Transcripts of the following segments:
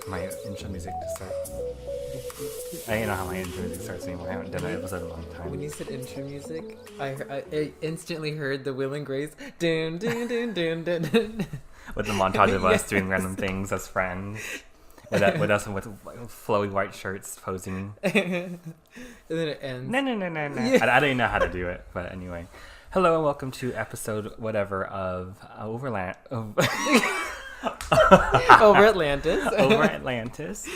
my intro music to start. I don't know how my intro music starts anymore. I haven't done an episode in a long time. When you said intro music, I instantly heard the Will and Grace dun dun dun dun dun dun. With the montage of us doing random things as friends. With us with flowy white shirts posing. And then it ends. No. Yeah. I don't even know how to do it, but anyway. Hello and welcome to episode whatever of Over Atlantis. Over Atlantis.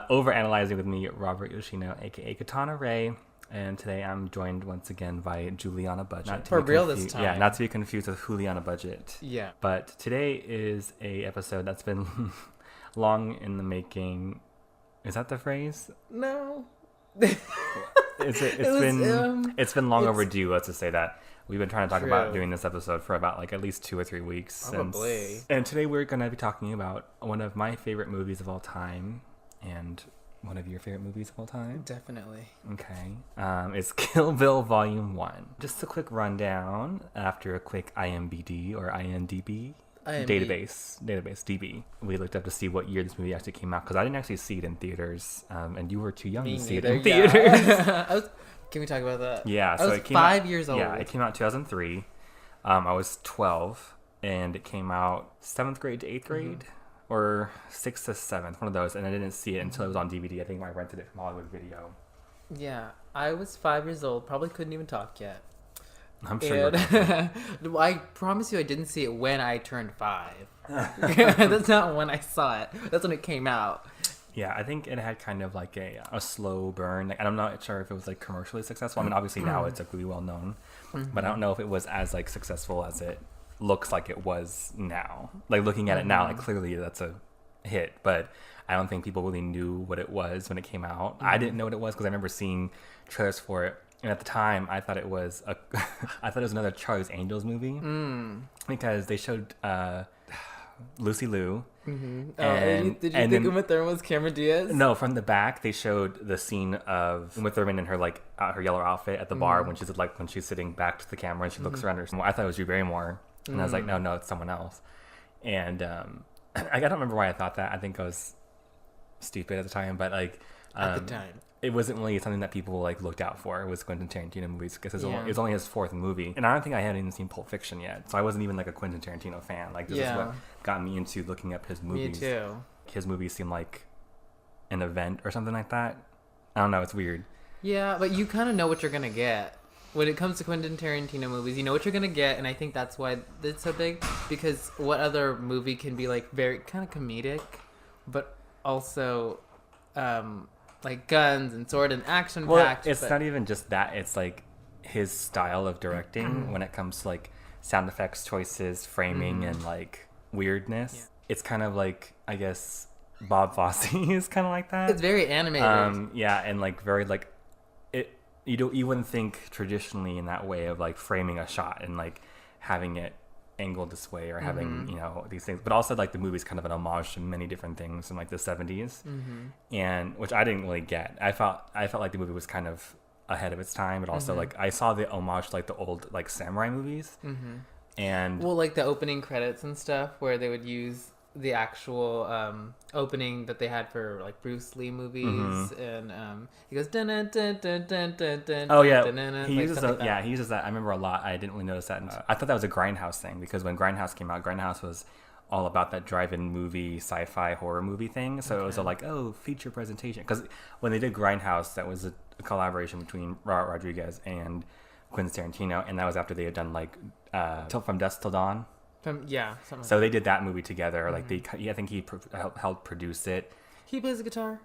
OverAnalyzing with me, Robert Yoshino, aka Katana Ray. And today I'm joined once again by Julianna Budgett. For real this time. Yeah, not to be confused with Julianna Budgett. Yeah. But today is a episode that's been long in the making. Is that the phrase? No. It's been long overdue, let's just say that. We've been trying to talk about doing this episode for about at least 2 or 3 weeks. Probably. And today we're going to be talking about one of my favorite movies of all time and one of your favorite movies of all time. Definitely. Okay. It's Kill Bill Volume 1. Just a quick rundown after a quick IMDb or IMDb database DB. We looked up to see what year this movie actually came out because I didn't actually see it in theaters, and you were too young to see it in theaters. Can we talk about that? Yeah, so it came 5 years old. Yeah, it came out in 2003. I was 12, and it came out 7th grade to 8th grade, or 6th to 7th, one of those. And I didn't see it until it was on DVD. I think I rented it from Hollywood Video. Yeah, I was 5 years old. Probably couldn't even talk yet. I'm sure. I promise you, I didn't see it when I turned 5. That's not when I saw it. That's when it came out. Yeah, I think it had kind of like a slow burn. Like, I'm not sure if it was like commercially successful. I mean, obviously now it's like really well known, but I don't know if it was as like successful as it looks like it was now. Like looking at it now, like clearly that's a hit, but I don't think people really knew what it was when it came out. I didn't know what it was because I remember seeing trailers for it, and at the time I thought it was another Charlie's Angels movie because they showed Lucy Liu. Did you think Uma Thurman was Cameron Diaz? No, from the back they showed the scene of Uma Thurman in her like her yellow outfit at the bar when she's sitting back to the camera and she looks around her. I thought it was Drew Barrymore, and I was like, no, it's someone else. And I don't remember why I thought that. I think I was stupid at the time, but like at the time. It wasn't really something that people like looked out for. It was Quentin Tarantino movies because it was only his 4th movie, and I don't think I hadn't even seen Pulp Fiction yet, so I wasn't even like a Quentin Tarantino fan. Like this is what got me into looking up his movies. Me too. His movies seem like an event or something like that. I don't know. It's weird. Yeah, but you kind of know what you're gonna get when it comes to Quentin Tarantino movies. You know what you're gonna get, and I think that's why it's so big. Because what other movie can be like very kind of comedic, but also like guns and sword and action packed. Well, it's not even just that. It's like his style of directing when it comes to like sound effects choices, framing, and like weirdness. Yeah. It's kind of like, I guess, Bob Fosse is kind of like that. It's very animated. Yeah, and like very like it. You wouldn't think traditionally in that way of like framing a shot and like having it angled this way or having these things, but also like the movie's kind of an homage to many different things in like the 70s, and which I didn't really get. I felt like the movie was kind of ahead of its time, but also like I saw the homage to like the old like samurai movies, and like the opening credits and stuff where they would use the actual opening that they had for like Bruce Lee movies, and he goes dun dun dun dun dun dun dun. Oh yeah, he uses that. He uses that. I remember a lot. I didn't really notice that. I thought that was a Grindhouse thing because when Grindhouse came out, Grindhouse was all about that drive-in movie, sci-fi horror movie thing. So it was like feature presentation. Because when they did Grindhouse, that was a collaboration between Robert Rodriguez and Quentin Tarantino, and that was after they had done like From Dusk Till Dawn. So they did that movie together. Like I think he helped produce it. He plays the guitar.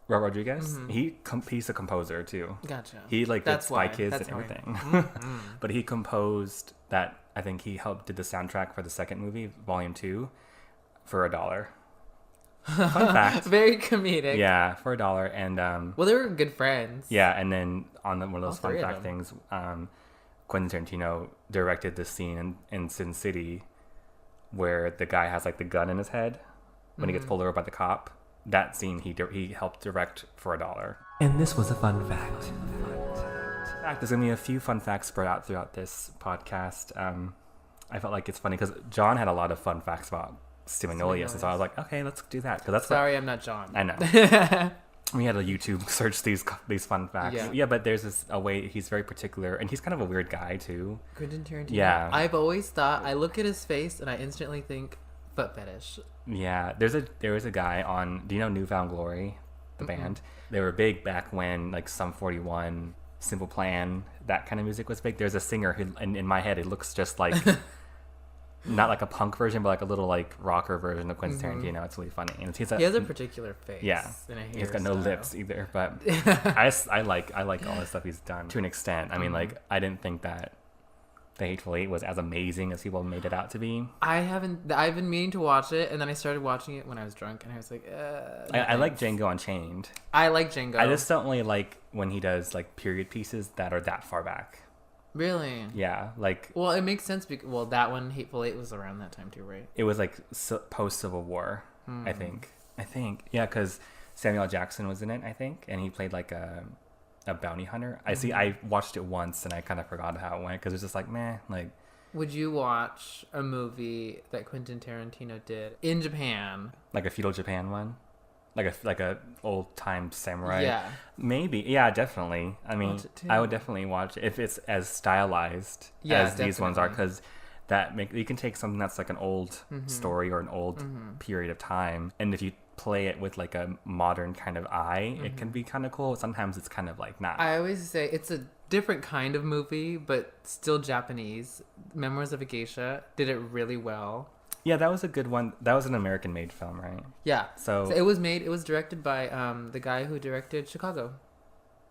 Robert Rodriguez. He's a composer too. Gotcha. He like did Spy Kids and everything. But he composed that. I think he did the soundtrack for the second movie, Volume 2, for $1. Fun fact. Very comedic. Yeah, for $1. And well, they were good friends. Yeah, and then on one of those fun fact things, Quentin Tarantino directed this scene in Sin City where the guy has like the gun in his head when he gets pulled over by the cop. That scene he helped direct for $1. And this was a fun fact. There's gonna be a few fun facts spread out throughout this podcast. I felt like it's funny because John had a lot of fun facts about Stu Magnolias. And so I was like, okay, let's do that. Cause that's Sorry, I'm not John. I know. We had to YouTube search these fun facts. Yeah, but there's a way he's very particular, and he's kind of a weird guy too. Quentin Tarantino. Yeah. I've always thought, I look at his face and I instantly think foot fetish. Yeah, there was a guy on. Do you know New Found Glory, the band? They were big back when like Sum 41, Simple Plan, that kind of music was big. There's a singer who, in my head, it looks just like. Not like a punk version, but like a little like rocker version of Quentin Tarantino. It's really funny. And he has a particular face. Yeah, he's got no lips either. But I like all the stuff he's done to an extent. I mean, like I didn't think that The Hateful Eight was as amazing as people made it out to be. I've been meaning to watch it, and then I started watching it when I was drunk, and I was like, I like Django Unchained. I like Django. I just don't really like when he does like period pieces that are that far back. Really? Yeah, like. Well, it makes sense because that one, Hateful Eight, was around that time too, right? It was like post Civil War, I think. Yeah, because Samuel L. Jackson was in it, I think, and he played like a bounty hunter. I watched it once and I kind of forgot how it went because it was just like meh. Like, would you watch a movie that Quentin Tarantino did in Japan, like a feudal Japan one? Like a old time samurai. Yeah. Maybe. Yeah, definitely. I mean, I would definitely watch it if it's as stylized as these ones are, because you can take something that's like an old story or an old period of time, and if you play it with like a modern kind of eye, it can be kind of cool. Sometimes it's kind of like not. I always say it's a different kind of movie, but still Japanese. Memoirs of a Geisha did it really well. Yeah, that was a good one. That was an American-made film, right? Yeah. So it was directed by the guy who directed Chicago.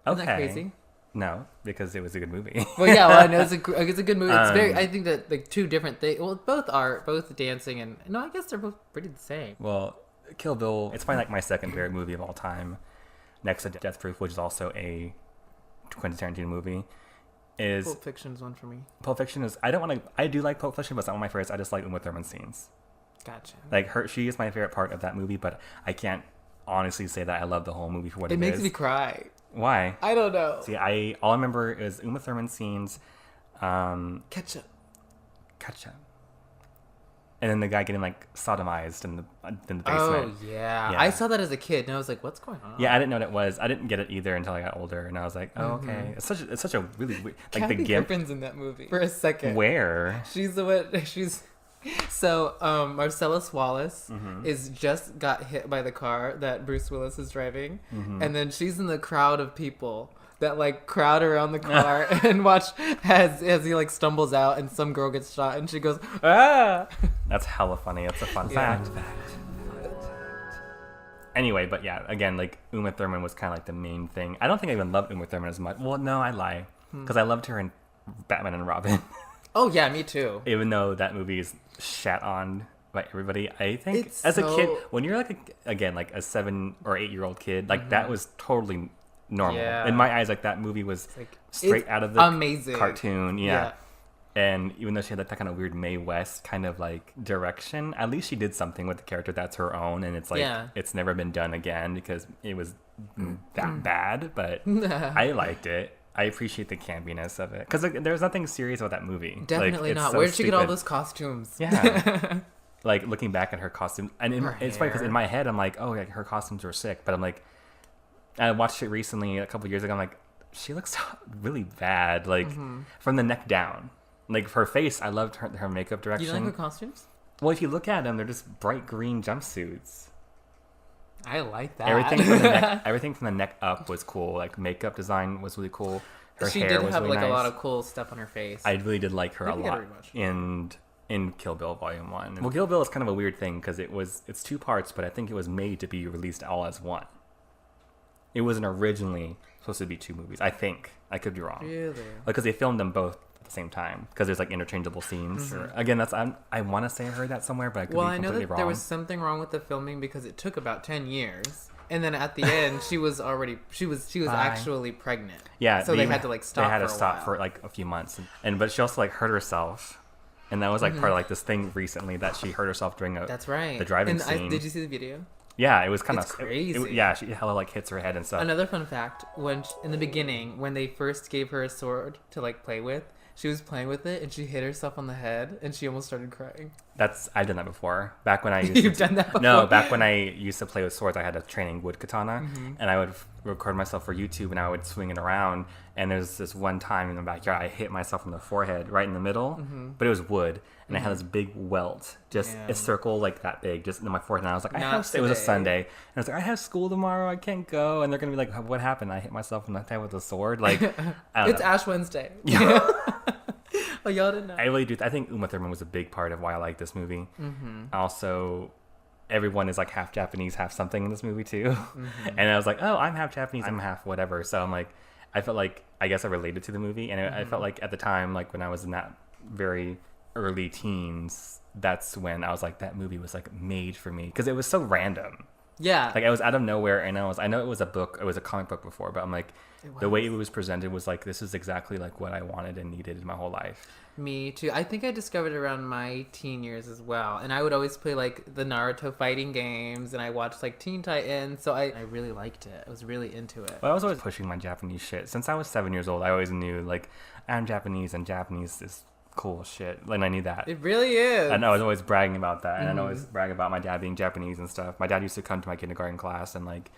Isn't that crazy? No, because it was a good movie. Well, yeah, I know it's a good movie. It's very. I think that like two different things. Well, both dancing and no, I guess they're both pretty the same. Well, Kill Bill. It's probably like my second favorite movie of all time, next to Death Proof, which is also a Quentin Tarantino movie. Pulp Fiction is one for me. Pulp Fiction is. I do like Pulp Fiction, but it's not one of my favorites. I just like Uma Thurman scenes. Gotcha. Like she is my favorite part of that movie, but I can't honestly say that I love the whole movie for what it is. It makes me cry. Why? I don't know. See, all I remember is Uma Thurman scenes. Ketchup. And then the guy getting like sodomized in the basement. Oh yeah. I saw that as a kid, and I was like, "What's going on?" Yeah, I didn't know what it was. I didn't get it either until I got older, and I was like, "Oh, okay." It's such a really weird, like Kathy the gimp. Griffin's in that movie for a second. Where? She's the one. So Marcellus Wallace is just got hit by the car that Bruce Willis is driving, and then she's in the crowd of people that like crowd around the car and watch as he like stumbles out and some girl gets shot and she goes, "Ah!" That's hella funny. That's a fun fact. Anyway, but yeah, again, like Uma Thurman was kind of like the main thing. I don't think I even loved Uma Thurman as much. Well, no, I lie, because I loved her in Batman and Robin. Oh yeah, me too. Even though that movie is shat on by everybody, I think as a kid, when you're like like a 7 or 8 year old kid, like that was totally normal in my eyes. Like that movie was like, straight out of the amazing cartoon. Yeah. And even though she had that kind of weird Mae West kind of like direction, at least she did something with the character that's her own, and it's like it's never been done again because it was that bad. But I liked it. I appreciate the campiness of it because like, there's nothing serious about that movie. Definitely not. Where did she get all those costumes? Yeah. Like looking back at her costume, and it's funny because in my head I'm like, oh, like her costumes were sick, but I'm like, I watched it recently a couple years ago. I'm like, she looks really bad, like from the neck down. Like her face, I loved her makeup direction. You like her costumes? Well, if you look at them, they're just bright green jumpsuits. I like that. Everything from the neck up was cool. Like makeup design was really cool. Her she hair did was have really like nice. a lot of cool stuff on her face. I really did like her a lot in Kill Bill Volume 1. Well, Kill Bill is kind of a weird thing because it's 2 parts, but I think it was made to be released all as one. It wasn't originally supposed to be 2 movies. I think. I could be wrong. Really? Because they filmed them both at the same time because there's like interchangeable scenes. Again, I want to say I heard that somewhere, but I could be completely wrong. Well, I know that there was something wrong with the filming because it took about 10 years. And then at the end, she was actually pregnant. Yeah. So they had to like stop. They had to stop for like a few months, but she also like hurt herself, and that was like part of like this thing recently that she hurt herself during That's right. the driving scene. Did you see the video? Yeah, it was kind of crazy. She hella like hits her head and stuff. Another fun fact: in the beginning, when they first gave her a sword to like play with, she was playing with it and she hit herself on the head and she almost started crying. I've done that before. Back when I used You've done that before? No, back when I used to play with swords, I had a training wood katana, and I would record myself for YouTube, and I would swing it around. And there's this one time in the backyard, I hit myself in the forehead, right in the middle, but it was wood, and I had this big welt, just a circle like that big, just in my forehead. And I was like, it was a Sunday, and I was like, I have school tomorrow, I can't go. And they're gonna be like, what happened? I hit myself in the head with a sword. Like, it's Ash Wednesday. Oh, y'all didn't know. I really do. I think Uma Thurman was a big part of why I like this movie. Also, everyone is like half Japanese, half something in this movie too. And I was like, oh, I'm half Japanese, I'm half whatever. So I'm like, I felt like, I guess I related to the movie. And I felt like at the time, like when I was in that very early teens, that's when I was like, that movie was like made for me. Because it was so random. Yeah. Like I was out of nowhere, and I know it was a book, it was a comic book before, but I'm like, the way it was presented was like, this is exactly like what I wanted and needed in my whole life. Me too. I think I discovered it around my teen years as well. And I would always play like the Naruto fighting games, and I watched like Teen Titans. So I really liked it. I was really into it. Well, I was always pushing my Japanese shit. Since I was 7 years old, I always knew like, I'm Japanese and Japanese is cool shit. And I knew that. It really is. And I was always bragging about that. And I always brag about my dad being Japanese and stuff. My dad used to come to my kindergarten class, and like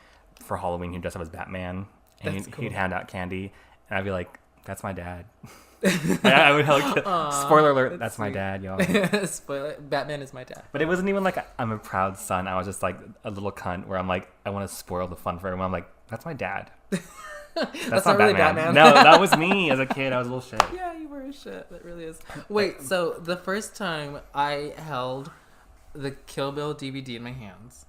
for Halloween, he'd dress up as Batman. And he'd hand out candy. And I'd be like, that's my dad. I would spoiler alert, that's my dad, y'all. Spoiler, Batman is my dad. But it wasn't even like I'm a proud son. I was just like a little cunt where I'm like, I want to spoil the fun for everyone. I'm like, that's my dad. That's not really Batman. No, that was me as a kid. I was a little shit. Yeah, you were a shit. That really is. Wait, so the first time I held the Kill Bill DVD in my hands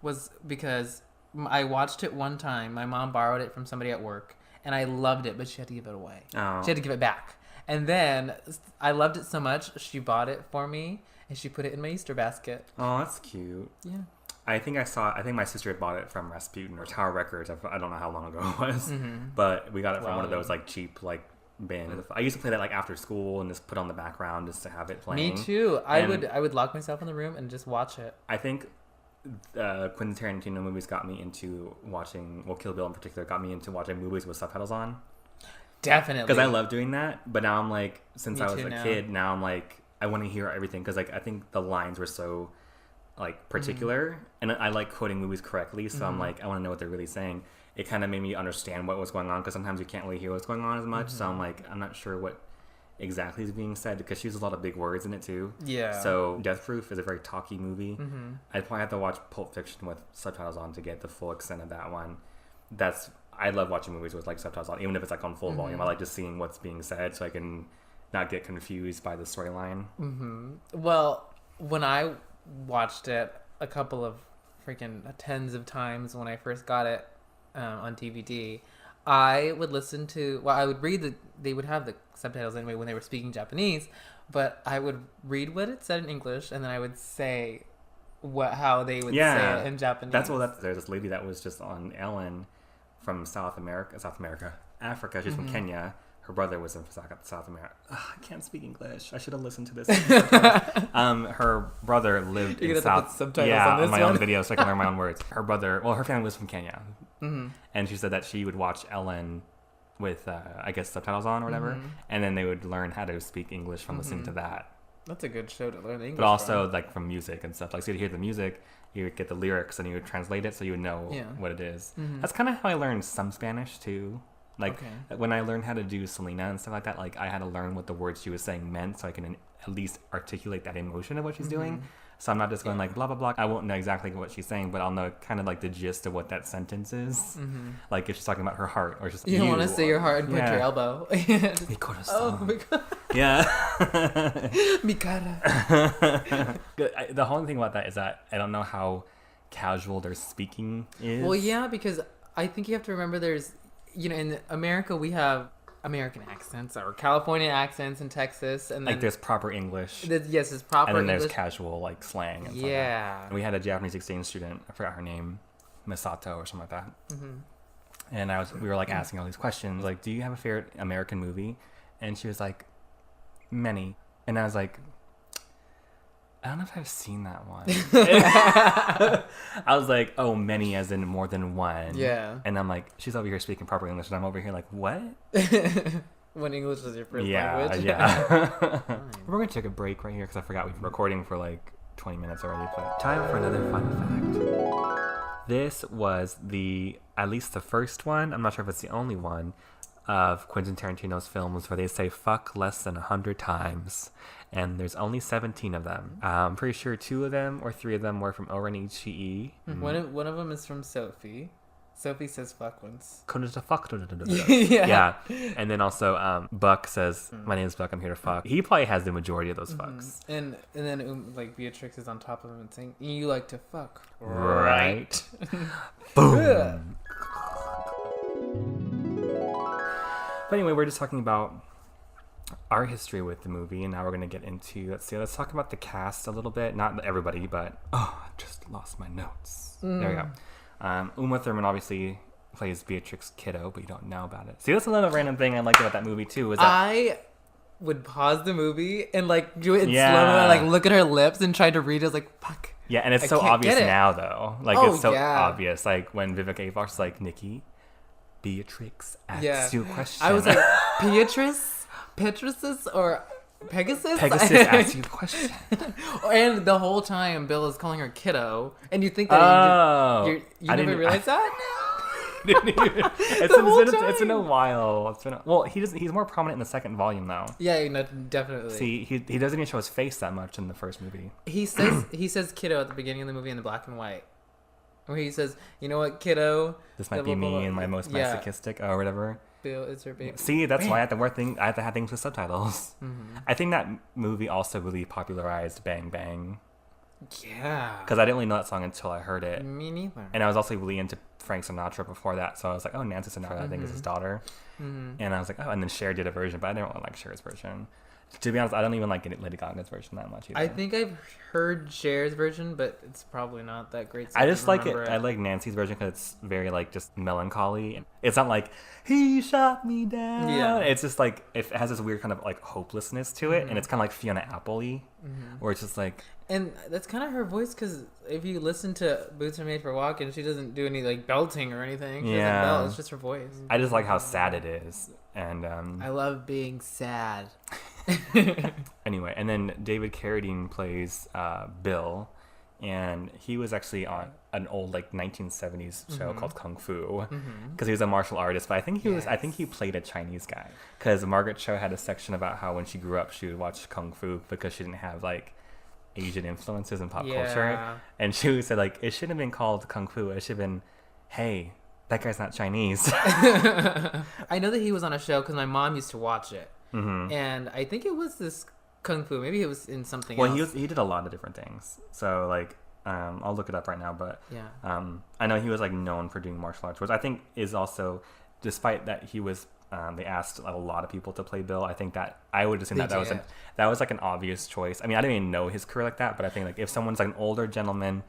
was because I watched it one time. My mom borrowed it from somebody at work, and I loved it, but she had to give it away. Oh. She had to give it back. And then I loved it so much, she bought it for me, and she put it in my Easter basket. Oh, that's cute. Yeah. I think my sister had bought it from Rasputin or Tower Records. I don't know how long ago it was, but we got it from one of those like cheap like bins. I used to play that like after school and just put on the background just to have it playing. Me too. I would lock myself in the room and just watch it. I think Quentin Tarantino movies got me into watching, well, Kill Bill in particular got me into watching movies with subtitles on. Definitely. Because I love doing that, but now I'm like, since I was a kid, now I'm like, I want to hear everything, because like I think the lines were so like particular, and I like quoting movies correctly, so I'm like, I want to know what they're really saying. It kind of made me understand what was going on, because sometimes you can't really hear what's going on as much, so I'm like, I'm not sure what exactly is being said, because she uses a lot of big words in it too. Yeah. So Death Proof is a very talky movie. I'd probably have to watch Pulp Fiction with subtitles on to get the full extent of that one. I love watching movies with like subtitles on, even if it's like on full volume. I like just seeing what's being said so I can not get confused by the storyline. Well, when I watched it a couple of freaking tens of times when I first got it on DVD, I would listen to, I would read they would have the subtitles anyway when they were speaking Japanese, but I would read what it said in English, and then I would say how they would say it in Japanese. There's this lady that was just on Ellen from Africa. She's from Kenya. Her brother was in South America. I can't speak English. I should have listened to this. Her brother lived in South. Subtitles on my own video, so I can learn my own words. Her family was from Kenya, and she said that she would watch Ellen with, I guess, subtitles on or whatever, and then they would learn how to speak English from listening to that. That's a good show to learn English. But also like from music and stuff. Like, so you'd hear the music, you would get the lyrics, and you would translate it so you would know what it is. That's kind of how I learned some Spanish too. Like when I learned how to do Selena and stuff like that, like I had to learn what the words she was saying meant so I can at least articulate that emotion of what she's doing. So I'm not just going like blah, blah, blah. I won't know exactly what she's saying, but I'll know kind of like the gist of what that sentence is. Like if she's talking about her heart or just you don't want to say your heart and point your elbow. Mi corazón. Oh my God. Yeah. Mi cara. The whole thing about that is that I don't know how casual their speaking is. Well, yeah, because I think you have to remember there's, in America we have American accents or California accents in Texas, and then like there's proper English. Yes, it's proper English. And then there's casual like slang. And stuff like that. And we had a Japanese exchange student. I forgot her name, Misato or something like that. And we were like asking all these questions, like, "Do you have a favorite American movie?" And she was like, "Many." And I was like, I don't know if I've seen that one. I was like, oh, many as in more than one. Yeah. And I'm like, she's over here speaking proper English, and I'm over here like, what? when English is your first language. Yeah. We're going to take a break right here because I forgot we've been recording for like 20 minutes already. But time for another fun fact. This was at least the first one, I'm not sure if it's the only one, of Quentin Tarantino's films where they say fuck less than 100 times. And there's only 17 of them. I'm pretty sure 2 of them or 3 of them were from OverAnalyzing. One of them is from Sophie. Sophie says fuck once. Yeah. And then also Buck says, my name is Buck, I'm here to fuck. He probably has the majority of those fucks. And then like Beatrix is on top of him and saying, you like to fuck. Right. Boom. But anyway, we're just talking about our history with the movie, and now we're going to get into, let's talk about the cast a little bit. Not everybody, but, I just lost my notes. There we go. Uma Thurman obviously plays Beatrix Kiddo, but you don't know about it. See, that's another random thing I liked about that movie, too. I would pause the movie and, like, do it in slow-mo and, like, look at her lips and try to read it. I was like, fuck. Yeah, and it's so obvious now, though. Like, it's so obvious. Like, when Vivica A. Fox is like, Nikki, Beatrix asks you a question. I was like, Petrus or Pegasus? Pegasus asks you a question. And the whole time, Bill is calling her kiddo. And you think that you never realized that? It's been a while. He's more prominent in the second volume, though. Yeah, definitely. See, he doesn't even show his face that much in the first movie. He says kiddo at the beginning of the movie in the black and white. Where he says, you know what, kiddo? This might be me and my most masochistic or whatever. Bill is her baby. See, that's why I have to have things with subtitles. Mm-hmm. I think that movie also really popularized Bang Bang. Yeah. Because I didn't really know that song until I heard it. Me neither. And I was also really into Frank Sinatra before that. So I was like, Nancy Sinatra, I think is his daughter. Mm-hmm. And I was like, and then Cher did a version, but I didn't really like Cher's version. To be honest, I don't even like Lady Gaga's version that much either. I think I've heard Cher's version, but it's probably not that great. So I just like it. I like Nancy's version because it's very like just melancholy. It's not like he shot me down. Yeah, it's just like it has this weird kind of like hopelessness to it, and it's kind of like Fiona Apple-y, where it's just like. And that's kind of her voice, because if you listen to Boots Are Made for Walking, she doesn't do any like belting or anything. She doesn't belt. It's just her voice. I just like how sad it is, and I love being sad. Anyway, and then David Carradine plays Bill, and he was actually on an old like 1970s show called Kung Fu, because he was a martial artist. But I think he played a Chinese guy, because Margaret Cho had a section about how when she grew up she would watch Kung Fu because she didn't have like Asian influences in pop culture, and she said like it shouldn't have been called Kung Fu. It should have been, hey, that guy's not Chinese. I know that he was on a show because my mom used to watch it. Mm-hmm. And I think it was this Kung Fu. Maybe it was in something else. Well, he did a lot of different things. So, like, I'll look it up right now. But I know he was, like, known for doing martial arts, which I think is also, despite that he was, they asked a lot of people to play Bill. I think that I would assume that was, like, an obvious choice. I mean, I didn't even know his career like that, but I think, like, if someone's, like, an older gentleman...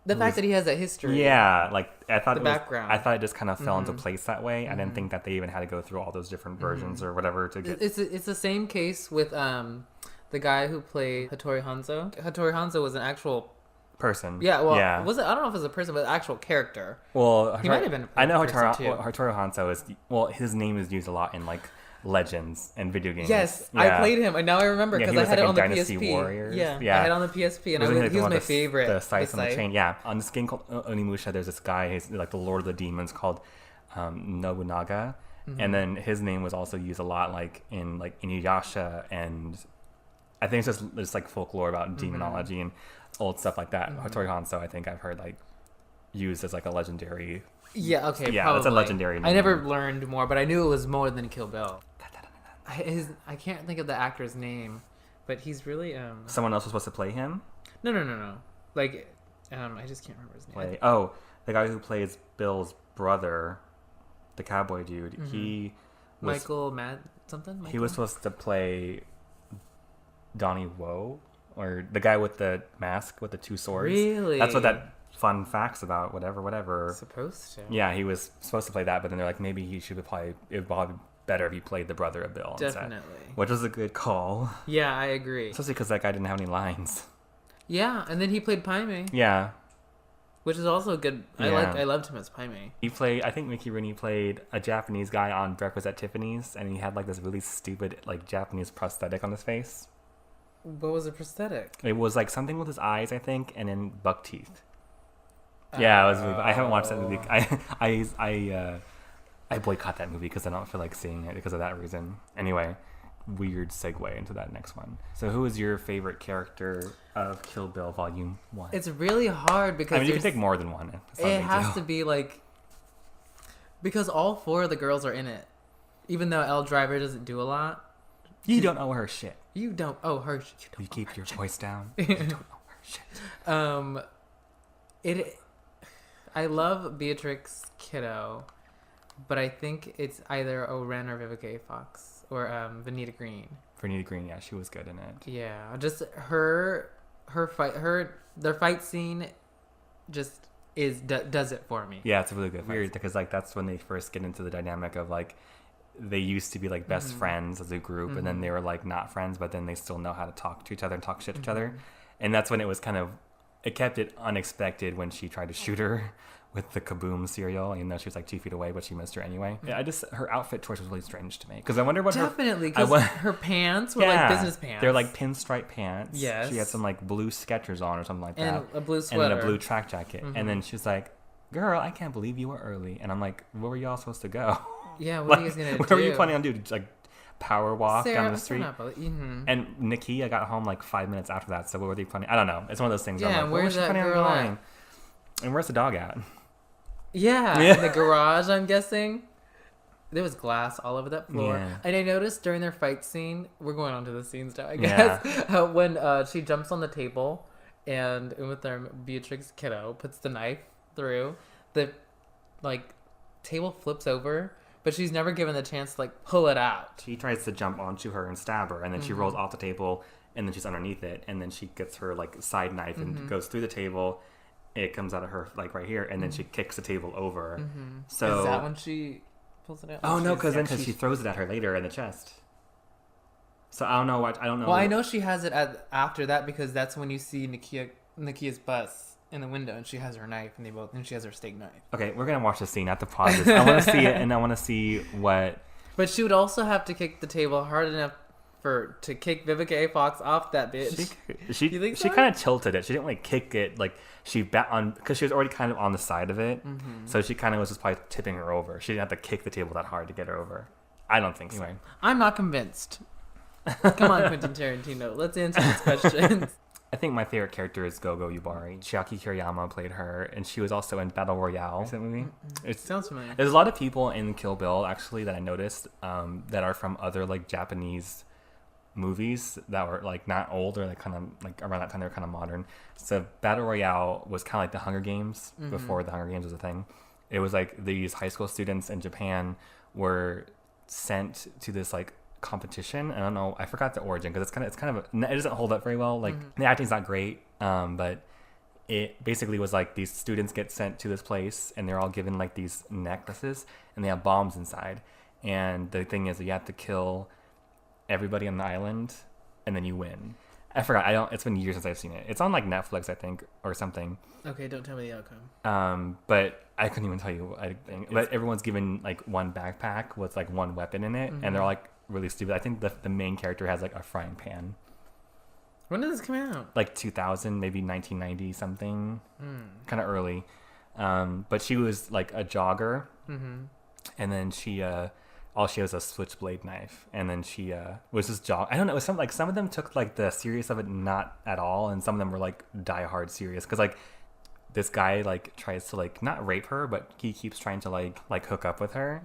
The fact that he has that history. Yeah, like I thought background. I thought it just kind of fell into place that way. I didn't think that they even had to go through all those different versions or whatever to get. It's the same case with the guy who played Hattori Hanzo. Hattori Hanzo was an actual person. Yeah, well, was it? I don't know if it was a person, but an actual character. Well, he might have been. I know Hattori Hanzo is. Well, his name is used a lot in like Legends and video games. Yes, I played him, and now I remember because I had it on the Dynasty PSP. Warriors. Yeah, I had it on the PSP, and he was my favorite. The Scythe on the Chain. Yeah, on this game called Onimusha, there's this guy, he's like the Lord of the Demons, called Nobunaga, and then his name was also used a lot, like in like Inuyasha, and I think it's just like folklore about demonology and old stuff like that. Hattori Hanzo, I think I've heard like used as like a legendary. Yeah. Okay. Yeah, probably. it's a legendary name. I never learned more, but I knew it was more than Kill Bill. I can't think of the actor's name, but he's really Someone else was supposed to play him? No. Like I just can't remember his name. The guy who plays Bill's brother, the cowboy dude. He was Michael Mad something. He was supposed to play Donnie Wo, or the guy with the mask with the two swords. Really? That's what that fun facts about whatever. Supposed to. Yeah, he was supposed to play that, but then they're like, maybe he should probably better if he played the brother of Bill Definitely. Instead, which was a good call. Yeah, I agree. Especially because that guy didn't have any lines. Yeah, and then he played Paimon. Yeah. which is also good. Yeah. I loved him as Paimon. I think Mickey Rooney played a Japanese guy on Breakfast at Tiffany's, and he had like this really stupid like Japanese prosthetic on his face. What was the prosthetic? It was like something with his eyes, I think, and then buck teeth. Yeah, it was. I haven't watched that movie. I boycott that movie because I don't feel like seeing it because of that reason. Anyway, weird segue into that next one. So, who is your favorite character of Kill Bill Volume 1? It's really hard because you can take more than one. It has to be like because all 4 of the girls are in it. Even though Elle Driver doesn't do a lot. You don't owe her shit. You don't owe her shit. You keep your voice down. You don't owe her shit. I love Beatrix Kiddo, but I think it's either Oren or Vivica A. Fox or Vanita Green. Vanita Green, yeah, she was good in it. Yeah, just their fight scene just does it for me. Yeah, it's really good. Weird because like that's when they first get into the dynamic of like they used to be like best friends as a group, and then they were like not friends, but then they still know how to talk to each other and talk shit to each other, and that's when it was kind of. It kept it unexpected when she tried to shoot her with the kaboom cereal, even though she was like 2 feet away, but she missed her anyway. Yeah, her outfit choice was really strange to me because I wonder what her pants were like business pants. They're like pinstripe pants. Yes, she had some like blue Skechers on or something like that, and a blue sweater, and then a blue track jacket. And then she was like, "Girl, I can't believe you were early." And I'm like, "Where were y'all supposed to go?" Yeah, what are you guys gonna do? What were you planning on doing? Like power walk down the street? Mm-hmm. And Nakia got home like 5 minutes after that. So what were they planning? I don't know. It's one of those things. Yeah, I'm like, where's that girl at? And where's the dog at? Yeah, in the garage, I'm guessing. There was glass all over that floor. Yeah. And I noticed during their fight scene, we're going on to the scenes now, I guess, when she jumps on the table and with their Beatrix Kiddo puts the knife through, the like table flips over, but she's never given the chance to like pull it out. She tries to jump onto her and stab her, and then she rolls off the table, and then she's underneath it, and then she gets her like side knife and goes through the table. It comes out of her like right here, and then she kicks the table over. So is that when she pulls it out? Oh no, because she throws it at her later in the chest. So I don't know. Well, I know she has it after that because that's when you see Nakia's bus in the window, and she has her knife, and she has her steak knife. Okay, we're gonna watch the scene. I have to pause this. I want to see it, and I want to see what. But she would also have to kick the table hard enough to kick Vivica A. Fox off that bitch. She kind of tilted it. She didn't like kick it like she bet on because she was already kind of on the side of it. So she kind of was just probably tipping her over. She didn't have to kick the table that hard to get her over. I don't think so. Anyway. I'm not convinced. Come on, Quentin Tarantino. Let's answer these questions. I think my favorite character is Gogo Yubari. Chiaki Kiriyama played her, and she was also in Battle Royale. Is that movie? It sounds familiar. There's a lot of people in Kill Bill actually that I noticed that are from other like Japanese movies that were like not old or like kind of like around that time they were kind of modern. So Battle Royale was kind of like the Hunger Games before the Hunger Games was a thing. It was like these high school students in Japan were sent to this like competition. I don't know. I forgot the origin because it doesn't hold up very well. Like the acting's not great, but it basically was like these students get sent to this place and they're all given like these necklaces and they have bombs inside. And the thing is that you have to kill everybody on the island and then you win. I forgot. It's been years since I've seen it. It's on like Netflix, I think, or something. Okay, don't tell me the outcome. But I couldn't even tell you. But everyone's given like one backpack with like one weapon in it, and they're like really stupid. I think the main character has like a frying pan. When did this come out? Like 2000, maybe 1990 something, kind of early. But she was like a jogger, and then she all she has is a switchblade knife, and then she was just I don't know. It was some of them took like the serious of it not at all, and some of them were like die hard serious because like this guy like tries to like not rape her, but he keeps trying to like hook up with her.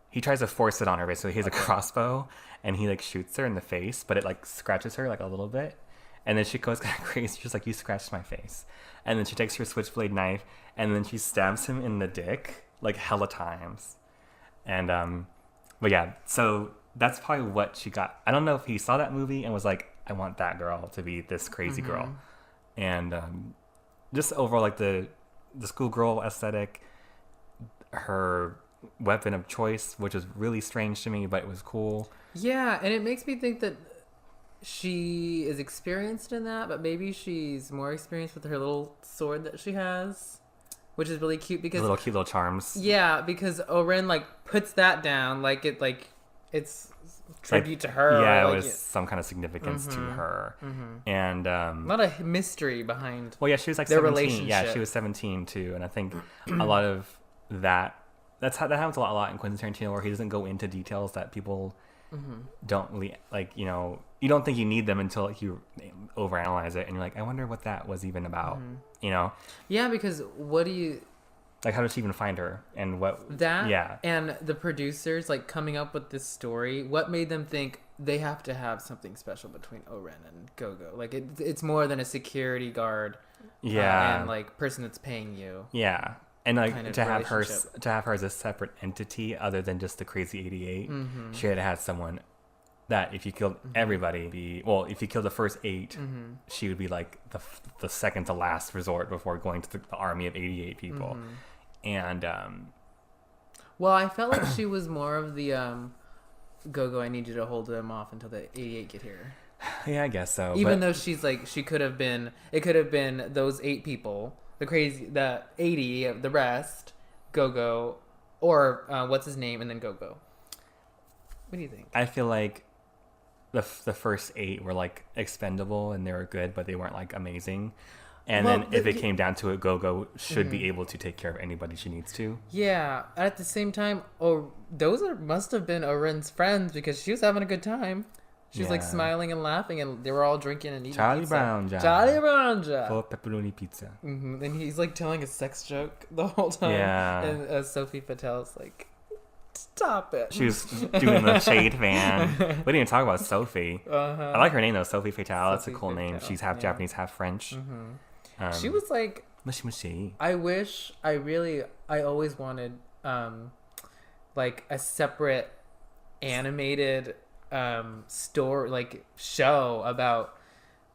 He tries to force it on her basically. He has a crossbow and he like shoots her in the face, but it like scratches her like a little bit, and then she goes kind of crazy. She's like, "You scratched my face," and then she takes her switchblade knife and then she stabs him in the dick like hella times, and but yeah, so that's probably what she got. I don't know if he saw that movie and was like, I want that girl to be this crazy girl. And just overall, like the schoolgirl aesthetic, her weapon of choice, which was really strange to me, but it was cool. Yeah, and it makes me think that she is experienced in that, but maybe she's more experienced with her little sword that she has. which is really cute because Little cute little charms. Yeah, because Oren like puts that down it's tribute to her. Yeah, like, it was some kind of significance to her. And a lot of mystery behind. Well, yeah, she was like their 17. relationship. Yeah, she was 17 too, and I think a lot of that that happens a lot in Quentin Tarantino, where he doesn't go into details that people don't really like. You know, you don't think you need them until you overanalyze it, and you're like, I wonder what that was even about. You know? Yeah, because what do you like? How did she even find her? And what that? Yeah, and the producers like coming up with this story. What made them think they have to have something special between Oren and Gogo? Like it's more than a security guard. Yeah, and like person that's paying you. Yeah. And like kind of to have her as a separate entity other than just the crazy 88, she had to have someone that if you killed everybody, if you killed the first 8, she would be like the second to last resort before going to the army of 88 people. And well, I felt like she was more of the Gogo. I need you to hold them off until the 88 get here. Yeah, I guess so. Even though she's like, it could have been those 8 people. The 80, the rest, Gogo, or what's his name, and then Gogo. What do you think? I feel like the first 8 were like expendable and they were good, but they weren't like amazing. And then if it came down to it, Gogo should be able to take care of anybody she needs to. Yeah. At the same time, must have been Oren's friends because she was having a good time. She was like smiling and laughing, and they were all drinking and eating pizza. Charlie Brown Jack. For pepperoni pizza. And he's like telling a sex joke the whole time. Yeah. And Sophie Patel's like, stop it. She was doing the shade fan. We didn't even talk about Sophie. I like her name though, Sophie Fatal. That's a cool name. She's half Japanese, half French. She was like, I always wanted like a separate animated story, like show about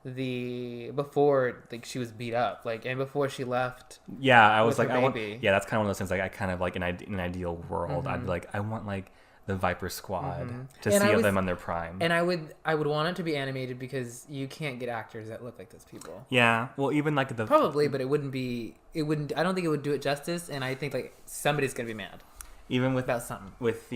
before like she was beat up, like, and before she left. Yeah, I was like, that's kind of one of those things. Like, I kind of like in an ideal world, I'd be like, I want like the Viper Squad to see them on their prime. And I would want it to be animated because you can't get actors that look like those people. Yeah, well, even like probably, but it wouldn't. I don't think it would do it justice, and I think like somebody's gonna be mad. Even about something with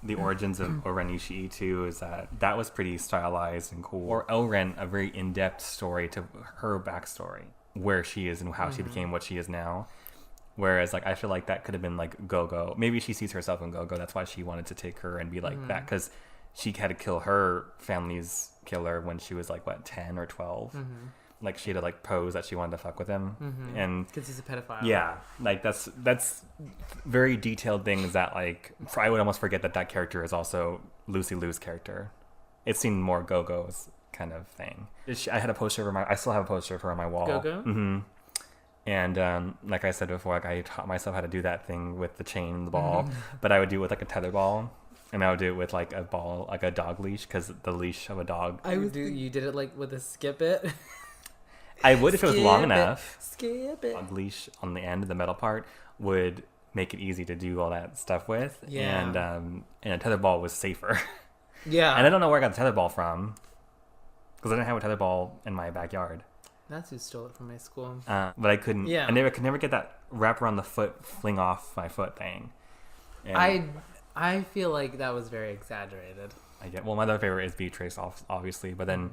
the origins of Oren Ishii too, is that was pretty stylized and cool. Or Oren, a very in-depth story to her backstory, where she is and how she became what she is now. Whereas like I feel like that could have been like Gogo. Maybe she sees herself in Gogo. That's why she wanted to take her and be like that, because she had to kill her family's killer when she was like 10 or 12. Like she had to like pose that she wanted to fuck with him, and because he's a pedophile. Yeah, like that's very detailed things that like I would almost forget that character is also Lucy Liu's character. It seemed more Gogo's kind of thing. I had a poster I still have a poster of her on my wall. Gogo. And like I said before, like I taught myself how to do that thing with the chain and the ball, but I would do it with like a tether ball. And I would do it with like a ball, like a dog leash, because the leash of a dog. You did it like with a skip it. I would if it was long enough. Skip it. A leash on the end, the metal part, would make it easy to do all that stuff with. Yeah. And a tether ball was safer. Yeah. And I don't know where I got the tether ball from, because I didn't have a tether ball in my backyard. That's who stole it from my school. But I couldn't. Yeah. I could never get that wrap around the foot, fling off my foot thing. And I feel like that was very exaggerated. Well, my other favorite is Beatrice, obviously, but then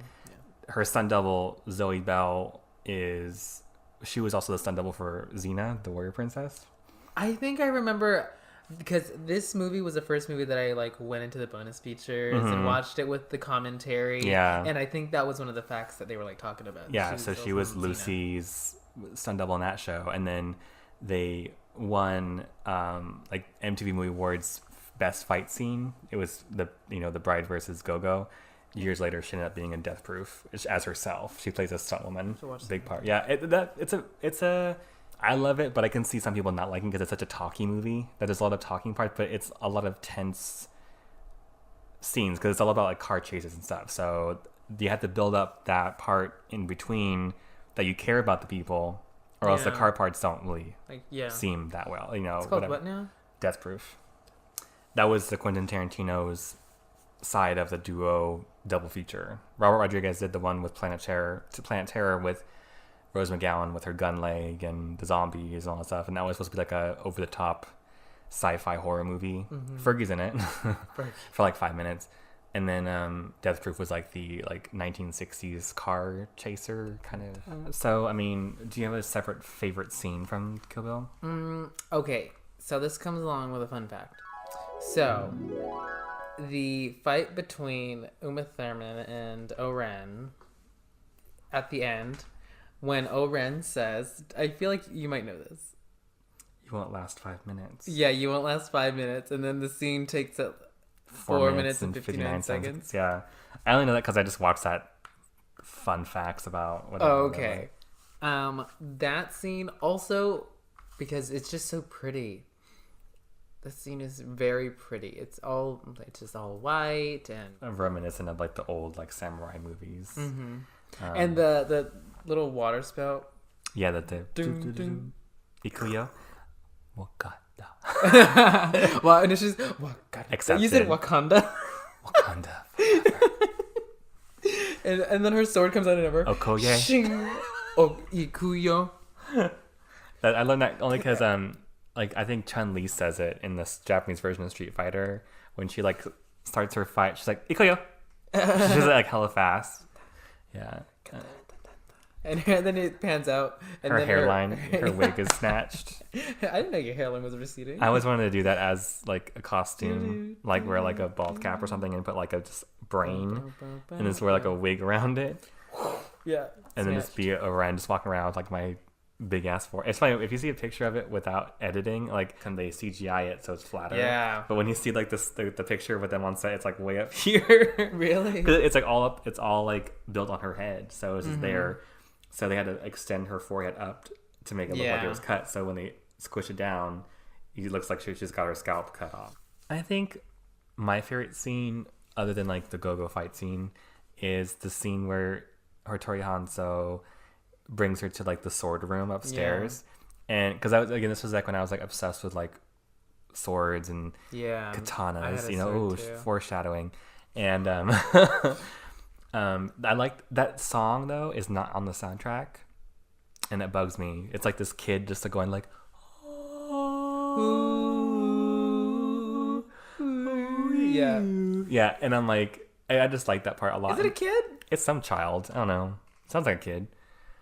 her stunt double Zoe Bell she was also the stunt double for Xena, the warrior princess. I think I remember, because this movie was the first movie that I like went into the bonus features and watched it with the commentary. Yeah, and I think that was one of the facts that they were like talking about. Yeah, she was Lucy's stunt double in that show, and then they won like MTV Movie Awards best fight scene. It was the bride versus Gogo. Years later, she ended up being in Death Proof as herself. She plays a stunt woman, big part. Yeah, it's a I love it, but I can see some people not liking because it's such a talky movie that there's a lot of talking parts, but it's a lot of tense scenes because it's all about like car chases and stuff. So you have to build up that part in between that you care about the people, or else the car parts don't really seem that well. It's called what now? Death Proof. That was the Quentin Tarantino's side of the duo double feature. Robert Rodriguez did the one with Planet Terror with Rose McGowan with her gun leg and the zombies and all that stuff, and that was supposed to be like a over the top sci-fi horror movie. Fergie's in it for like 5 minutes, and then Death Proof was like the 1960s car chaser kind of. So I mean, do you have a separate favorite scene from Kill Bill? Okay, so this comes along with a fun fact. So the fight between Uma Thurman and Oren at the end, when Oren says, I feel like you might know this. You won't last 5 minutes. Yeah, you won't last 5 minutes, and then the scene takes up 4 minutes and 59 seconds. Yeah, I only know that because I just watched that fun facts about whatever. Oh, okay. That scene also, because it's just so pretty. The scene is very pretty. It's just all white and reminiscent of like the old like samurai movies. And the little water spout. Yeah, that the Ikuyo Wakanda. Well, and it's just Wakanda. Accepted. You said Wakanda. Wakanda. and then her sword comes out of nowhere. Okoye. Shing. Oh, Ikuyo. I learned that only because like I think Chun-Li says it in this Japanese version of Street Fighter when she like starts her fight. She's like Ikuyo. She does it like hella fast. Yeah. And then it pans out. And her then hairline, her wig is snatced. I didn't know your hairline was receding. I always wanted to do that as like a costume, like wear like a bald cap or something and put like a just brain and just wear like a wig around it. Yeah. And then just be around, just walking around with like my big ass forehead. It's funny if you see a picture of it without editing, like can they CGI it so it's flatter? Yeah. But when you see like this the picture with them on set, it's like way up here. Really? It's like all up. It's all like built on her head, so it's just there. So they had to extend her forehead up to make it look like it was cut. So when they squish it down, it looks like she just got her scalp cut off. I think my favorite scene, other than like the go-go fight scene, is the scene where Hattori Hanzo brings her to like the sword room upstairs. And because this was like when I was like obsessed with like swords and katanas, you know, foreshadowing. And I like that song though is not on the soundtrack, and it bugs me. It's like this kid just like going like, yeah, and I'm like, I just like that part a lot. Is it a kid? It's some child. I don't know. Sounds like a kid.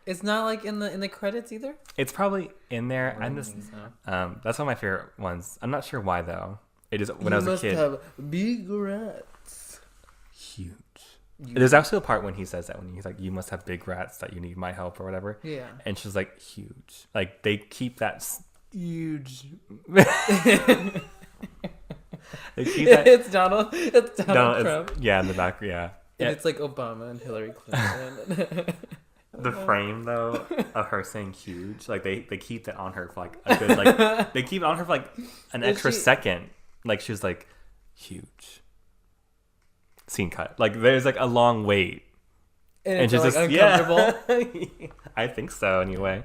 It's not like in the credits either. It's probably in there. I'm just that's one of my favorite ones. I'm not sure why though. It is when I was a kid. You must have big rats. Huge. There's actually a part when he says that when he's like, "You must have big rats that you need my help" or whatever. Yeah. And she's like, "Huge." Like they keep that huge. They keep that. It's Donald. It's Donald Trump. Yeah, in the back. Yeah. And it's like Obama and Hillary Clinton. The frame though of her saying huge, like they keep that on her for like a good like they keep it on her for like an extra second. Like she was like huge. Scene cut. Like there's like a long wait. And she's like uncomfortable. Yeah. I think so anyway.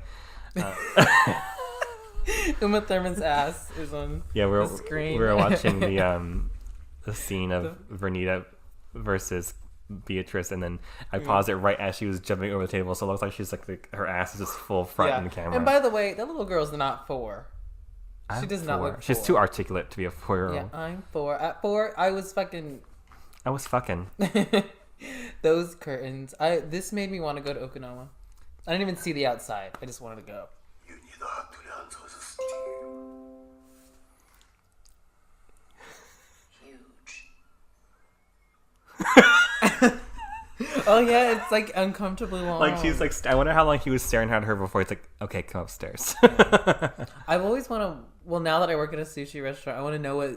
Uma Thurman's ass is on the screen. We were watching the scene of Vernita versus Beatrice, and then I paused it right as she was jumping over the table, so it looks like she's like her ass is just full front in the camera. And by the way, that little girl's not 4. She does not look 4. She's too articulate to be a 4-year-old. Yeah, I'm 4. At 4, I was fucking. Those curtains. This made me want to go to Okinawa. I didn't even see the outside. I just wanted to go. Oh yeah, it's like uncomfortably long. Like she's like, I wonder how long he was staring at her before. It's like, okay, come upstairs. I've always want to. Well, now that I work at a sushi restaurant, I want to know what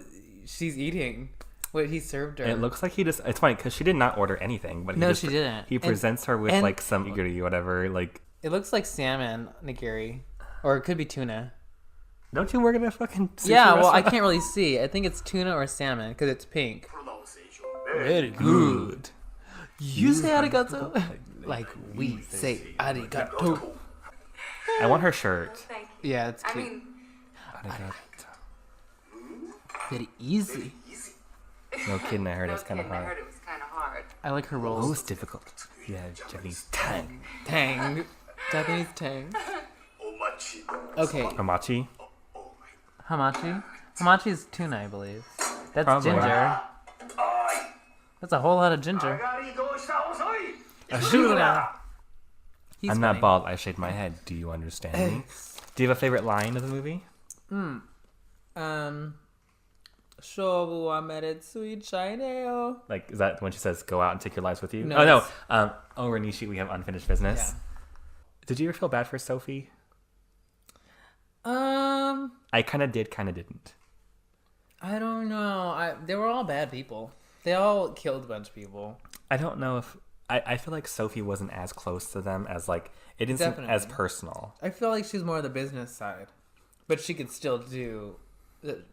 she's eating, what he served her. It looks like he just. It's funny because she did not order anything, but she didn't. He presents her with like some nigiri, whatever. Like it looks like salmon nigiri, or it could be tuna. Don't you work at a fucking sushi restaurant? Well, I can't really see. I think it's tuna or salmon because it's pink. Very good. You say arigato like we say arigato. I want her shirt. Yeah, it's cute. Arigato. Very easy. No kidding, I heard it was kind of hard. I like her rolls. Oh, it's difficult. Yeah, Japanese tang. Tang. Japanese tang. Okay, Hamachi? hamachi. Hamachi is tuna, I believe. That's Probably. ginger. That's a whole lot of ginger. He's I'm funny. not bald. I shaved my head. Do you understand me? Do you have a favorite line of the movie? 勝負はめでついちゃいねよ. Like, is that when she says, go out and take your lives with you? No, Oh, no. it's- Over Nishi, we have unfinished business. Yeah. Did you ever feel bad for Sophie? I I kind of did, kind of didn't. don't know. They were all bad people. They all killed a bunch of people. I don't know if... I feel like Sophie wasn't as close to them as, like... It didn't seem Definitely. as personal. I feel like she's more the business side, but she could still do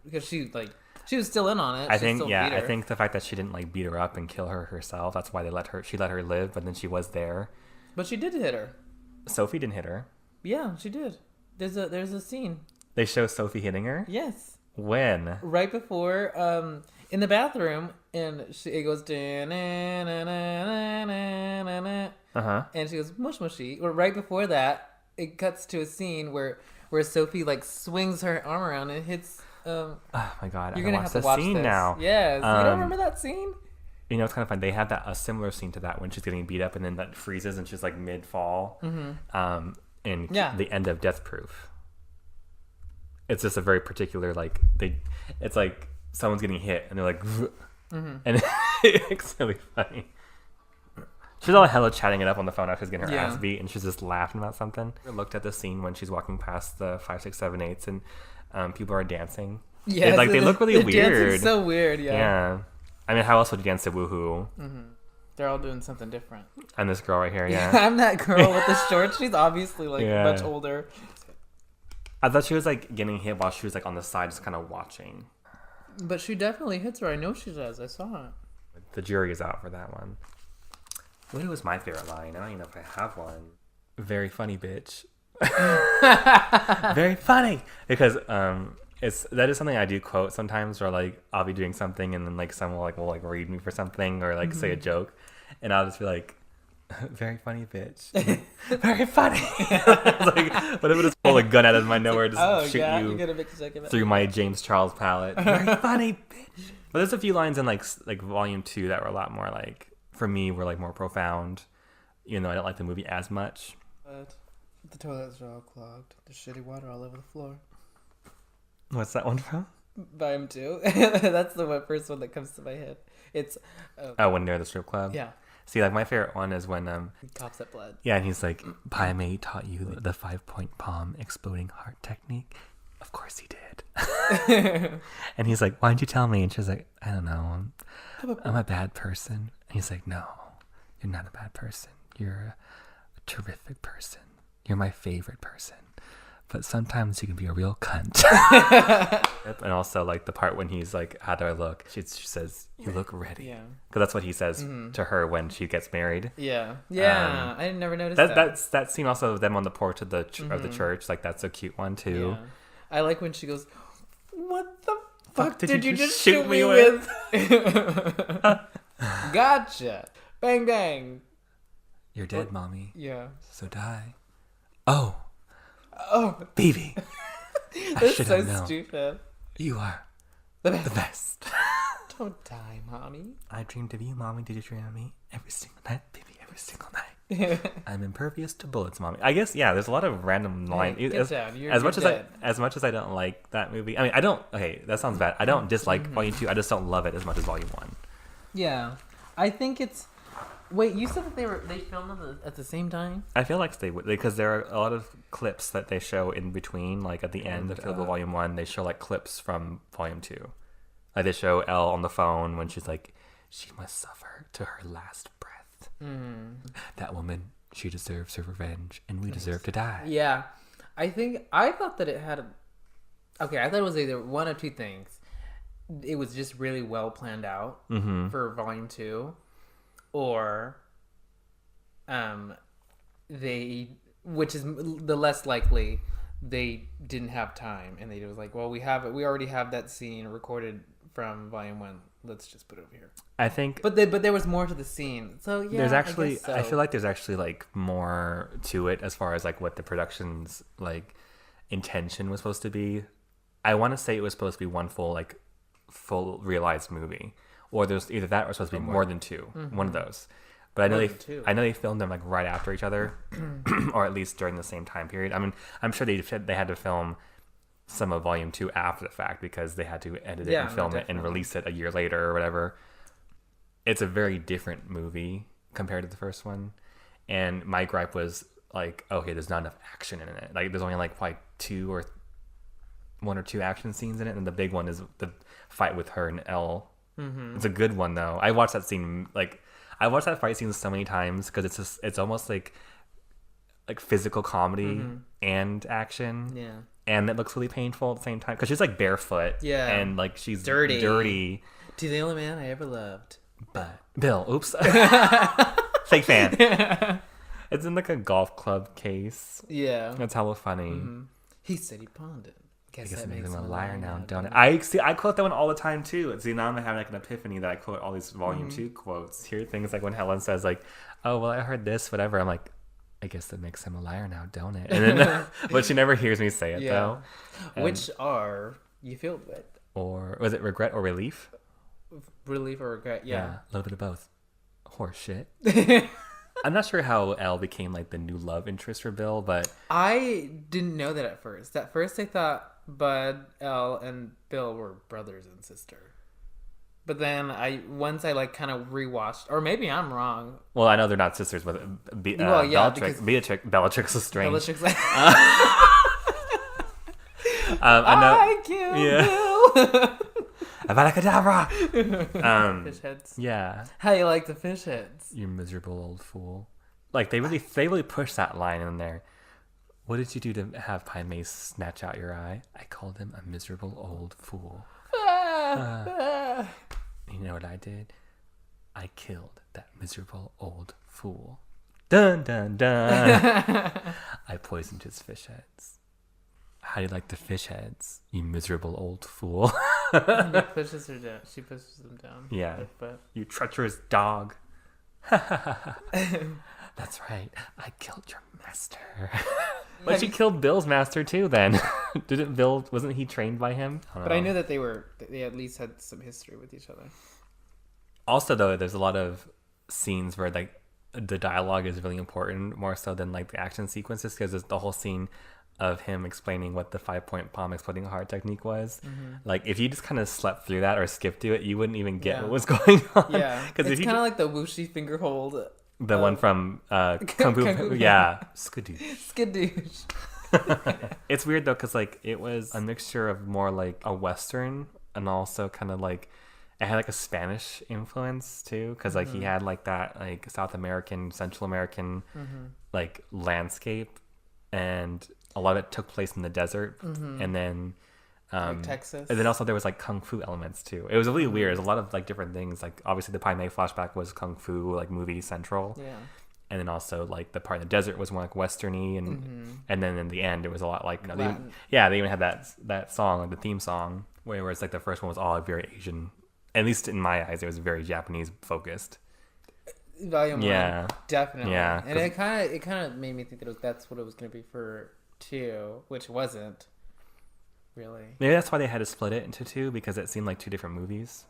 because she was still in on it. I She think, still yeah, beat I her. think the fact that she didn't, like, beat her up and kill her herself, that's why she let her live, but then she was there. But she did hit her. Sophie didn't hit her. Yeah, she did. There's a scene. They show Sophie hitting her? Yes. When? Right before, in the bathroom, and it goes, Uh-huh. and she goes, mush mushy. Or right before that, it cuts to a scene where Sophie, like, swings her arm around and hits, Oh, my God. you're I gonna watch have to this watch scene this. now. Yes. You don't remember that scene? You know, it's kind of fun. They had a similar scene to that when she's getting beat up and then that freezes and she's, like, mid-fall. Mm-hmm. In the end of Death Proof. It's just a very particular, like, it's like someone's getting hit and they're like, and it's really funny. She's all hella chatting it up on the phone after she's getting her ass beat, and she's just laughing about something. I looked at the scene when she's walking past the 5, 6, 7, 8s, and people are dancing. Yeah, they look really the weird. dancing's so weird, Yeah. I mean, how else would you dance to Woohoo? They're all doing something different. And this girl right here, yeah. I'm that girl with the shorts. She's obviously like Yeah. much older. I thought she was like getting hit while she was like on the side, just kind of watching. But she definitely hits her. I know she does. I saw it. The jury is out for that one. What was my favorite line? I don't even know if I have one. Very funny, bitch. Very funny. Because that is something I do quote sometimes, where like I'll be doing something and then like someone will read me for something or like say a joke, and I'll just be like, very funny, bitch. Very funny. It's like, what if I just pull a gun out of my nowhere, just shoot you through my James Charles palette? Very funny, bitch. But there's a few lines in like volume 2 that were a lot more like, for me, were like more profound. Even though I don't like the movie as much. But the toilets are all clogged. There's shitty water all over the floor. What's that one from? Volume 2. That's the first one that comes to my head. It's When near the strip club. yeah. See, like my favorite one is when Cops that blood. yeah, and he's like, Pai Mei taught you the 5-point palm exploding heart technique. Of course he did. And he's like, why'd you tell me? And she's like, I don't know. I'm a bad person. And he's like, no, you're not a bad person. You're a terrific person. You're my favorite person. But sometimes you can be a real cunt. And also like the part when he's like, how do I look? She says, you look ready. Yeah. Because that's what he says to her when she gets married. Yeah. Yeah. I never noticed that. That scene also of them on the porch of the church. Like that's a cute one too. Yeah. I like when she goes, what the fuck did you just shoot shoot me me with? Gotcha. Bang, bang. You're dead, mommy. Yeah. So die. Oh, Oh, baby. I that's should so have known. stupid. You are The the best. Don't die, mommy. I dreamed of you, mommy. Did you dream of me? Every single night, baby. Every single night. I'm impervious to bullets, mommy. I guess there's a lot of random lines. Hey, get down. As much dead. as I don't like that movie. I mean, I don't. Okay, that sounds bad. I don't dislike Volume 2. I just don't love it as much as Volume 1. Yeah, I think it's. Wait, you said that they filmed at the same time? I feel like they would, because there are a lot of clips that they show in between, like at the end of Volume 1, they show like clips from Volume 2. Like they show Elle on the phone when she's like, she must suffer to her last breath. That woman, she deserves her revenge, and we deserve to die. Yeah, I thought that it had. Okay, I thought it was either one of two things. It was just really well planned out for Volume 2. Or, which is the less likely, they didn't have time, and they was like, well, we already have that scene recorded from Volume 1, let's just put it over here. I think, but there was more to the scene. So yeah, there's actually, I guess so. I feel like there's actually like more to it as far as like what the production's like intention was supposed to be. I want to say it was supposed to be one full realized movie, or there's either that or supposed to be more than two, one of those. But I know they filmed them like right after each other, or at least during the same time period. I mean, I'm sure they had to film some of Volume 2 after the fact because they had to edit it and film it and release it a year later or whatever. It's a very different movie compared to the first one, and my gripe was like, okay, there's not enough action in it. Like, there's only like probably one or two action scenes in it, and the big one is the fight with her and Elle. It's a good one though. I watched that fight scene so many times because it's almost like physical comedy and action. Yeah. And it looks really painful at the same time because she's like barefoot. Yeah. And like she's dirty. She's the only man I ever loved. But Bill, oops. Fake fan. It's in like a golf club case. Yeah. That's hella funny. He said he pawned it. Guess that makes him a liar now, don't it? I quote that one all the time too. See, now I'm having like an epiphany that I quote all these Volume 2 quotes. Hear things like when Helen says like, "Oh well, I heard this, whatever." I'm like, I guess that makes him a liar now, don't it? And then, but she never hears me say it though. And, which are you filled with? Or was it regret or relief? Relief or regret? Yeah, a little bit of both. Horse shit. I'm not sure how Elle became like the new love interest for Bill, but I didn't know that at first. At first, I thought Bud, Elle, and Bill were brothers and sister. But then once I like kind of rewatched, or maybe I'm wrong. Well, I know they're not sisters, but Bellatrix is strange. Bellatrix. I killed Bill. Abracadabra. Fish heads. Yeah. How you like the fish heads? You miserable old fool. Like they really push that line in there. What did you do to have Pai Mei snatch out your eye? I called him a miserable old fool. You know what I did? I killed that miserable old fool. Dun dun dun. I poisoned his fish heads. How do you like the fish heads, you miserable old fool? He pushes her down. She pushes them down. Yeah. You treacherous dog. That's right. I killed your master. But she killed Bill's master too then. Wasn't he trained by him? I knew that they at least had some history with each other. Also though, there's a lot of scenes where like the dialogue is really important, more so than like the action sequences, because there's the whole scene of him explaining what the 5-point palm exploding heart technique was. Like if you just kind of slept through that or skipped through it, you wouldn't even get what was going on. Yeah, because it's kind of like the whooshy finger hold. The one from Kung Fu. Yeah, Skadoosh. It's weird though, because like it was a mixture of more like a Western and also kind of like it had like a Spanish influence too, because like he had like that like South American, Central American like landscape, and a lot of it took place in the desert, and then like Texas, and then also there was like kung fu elements too. It was really weird. There's a lot of like different things. Like obviously the Pai Mei flashback was kung fu like movie central, and then also like the part in the desert was more like westerny, and then in the end it was a lot like they even had that song, like the theme song, where it's like the first one was all very Asian. At least in my eyes, it was very Japanese focused. Volume 1, definitely. Yeah, and it kind of made me think that that's what it was going to be for 2, which wasn't really. Maybe that's why they had to split it into 2, because it seemed like 2 different movies,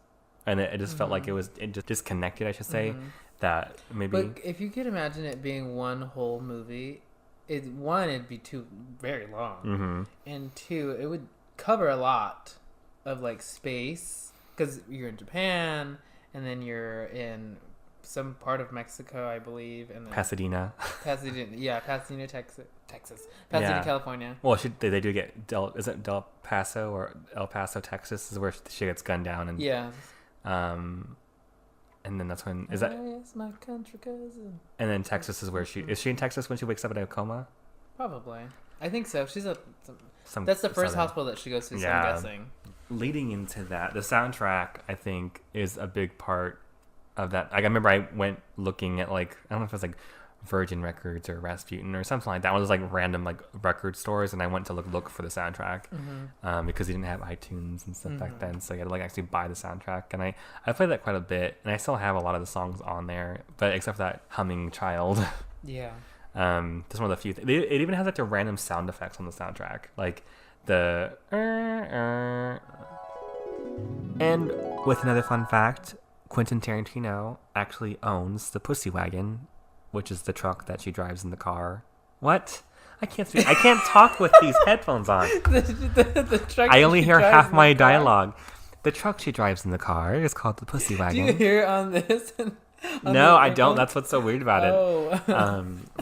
and it just felt like it just disconnected, I should say. That maybe. But if you could imagine it being one whole movie, it'd be too very long, and 2, it would cover a lot of like space. Because you're in Japan, and then you're in some part of Mexico, I believe, and then Pasadena, Texas, Pasadena, California. Well, they do get is it Del Paso or El Paso, Texas, is where she gets gunned down, and and then that's when it's my country cousin. And then Texas is where is she in Texas when she wakes up in a coma? Probably, I think so. She's that's the first hospital that she goes to. So I'm guessing. Leading into that, the soundtrack, I think, is a big part of that. Like, I remember I went looking at, like, I don't know if it was like Virgin Records or Rasputin or something like that. One of those like random like record stores, and I went to look for the soundtrack because he didn't have iTunes and stuff back then, so you had to like actually buy the soundtrack. And I played that quite a bit, and I still have a lot of the songs on there, but except for that humming child. Yeah. Just one of the few. It even has like the random sound effects on the soundtrack, like the. And with another fun fact, Quentin Tarantino actually owns the Pussy Wagon, which is the truck that she drives in the car. What? I can't speak. I can't talk with these headphones on. the truck I only hear half my dialogue. The truck she drives in the car is called the Pussy Wagon. Do you hear it on this? No, I don't. That's what's so weird about it. Oh.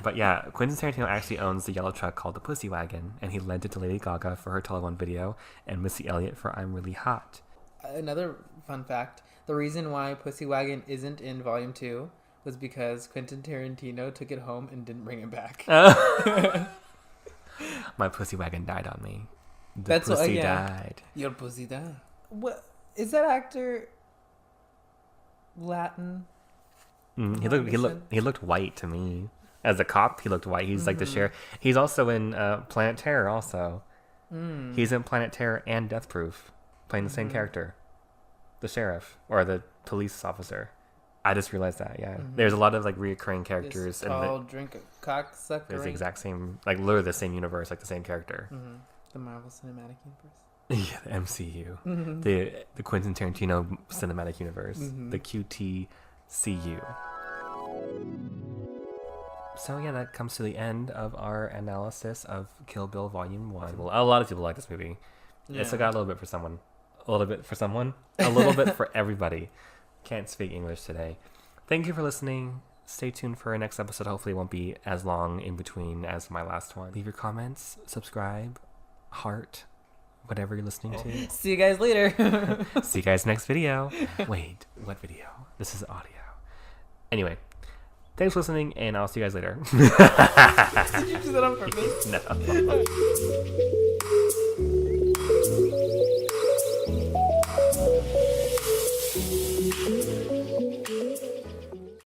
But yeah, Quentin Tarantino actually owns the yellow truck called the Pussy Wagon, and he lent it to Lady Gaga for her Tele 1 video, and Missy Elliott for I'm Really Hot. Another fun fact, the reason why Pussy Wagon isn't in Volume 2 was because Quentin Tarantino took it home and didn't bring it back. My pussy wagon died on me. The That's pussy what, died. Your pussy died. What is that actor? Latin? He looked white to me. As a cop, he looked white. He's like the sheriff. He's also in Planet Terror. Also, he's in Planet Terror and Death Proof, playing the same character, the sheriff or the police officer. I just realized that. Yeah, there's a lot of like reoccurring characters. This tall, drink a cocksucker. There's the exact same, like literally the same universe, like the same character. The Marvel Cinematic Universe. Yeah, the MCU, the Quentin Tarantino Cinematic Universe, the QTCU. So yeah, that comes to the end of our analysis of Kill Bill Volume 1. Well, a lot of people like this movie. Yeah. It's got a little bit for someone, a little bit for someone, a little bit for everybody. Can't speak English today. Thank you for listening. Stay tuned for our next episode. Hopefully it won't be as long in between as my last one. Leave your comments, subscribe, heart, whatever you're listening to. See you guys later. See you guys next video. Wait, what video? This is audio. Anyway, thanks for listening, and I'll see you guys later. Did you do that on purpose? No.